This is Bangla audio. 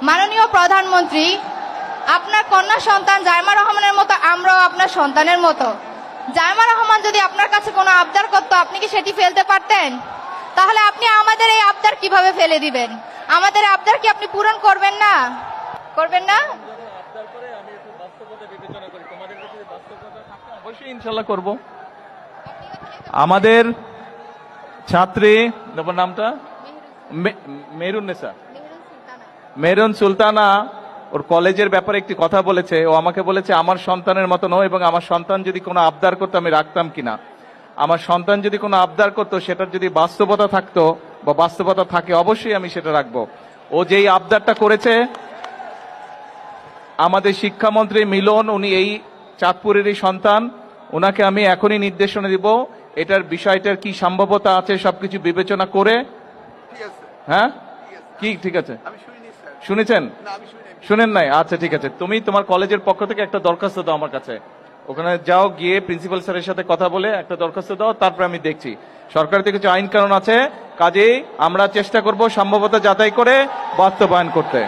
মাননীয় প্রধানমন্ত্রী, আপনার কন্যা সন্তান জাইমা রহমানের মতো আমরাও আপনার সন্তানের মতো। জাইমা রহমান যদি আপনার কাছে কোনো আবদার করতো, আপনি কি সেটি ফেলতে পারতেন? তাহলে আপনি আমাদের এই আবদার কিভাবে ফেলে দিবেন? আমাদের আবদার কি আপনি পূরণ করবেন না? করবেন না? অবশ্যই ইনশাল্লাহ করব। আমাদের ছাত্রী নামটা মেহরুন সুলতানা ওর কলেজের ব্যাপারে একটি কথা বলেছে। ও আমাকে বলেছে আমার সন্তানের মতো নয়, এবং আমার সন্তান যদি কোনো আবদার করতো আমি রাখতাম কিনা। আমার সন্তান যদি কোনো আবদার করতো, সেটার যদি বাস্তবতা থাকতো বা বাস্তবতা থাকে, অবশ্যই আমি সেটা রাখবো। ও যেই আবদারটা করেছে, আমাদের শিক্ষামন্ত্রী মিলন, উনি এই চাঁদপুরেরই সন্তান, ওনাকে আমি এখনই নির্দেশনা দিব এটার বিষয়টার কি সম্ভাব্যতা আছে সবকিছু বিবেচনা করে। হ্যাঁ, কি ঠিক আছে? শুনেছেন? শুনেন নাই? আচ্ছা ঠিক আছে, তুমি তোমার কলেজের পক্ষ থেকে একটা দরখাস্ত দাও আমার কাছে। ওখানে যাও, গিয়ে প্রিন্সিপাল স্যারের সাথে কথা বলে একটা দরখাস্ত দাও, তারপরে আমি দেখছি। সরকার থেকে কিছু আইন কানুন আছে, কাজেই আমরা চেষ্টা করব সম্ভাব্যতা যাচাই করে বাস্তবায়ন করতে।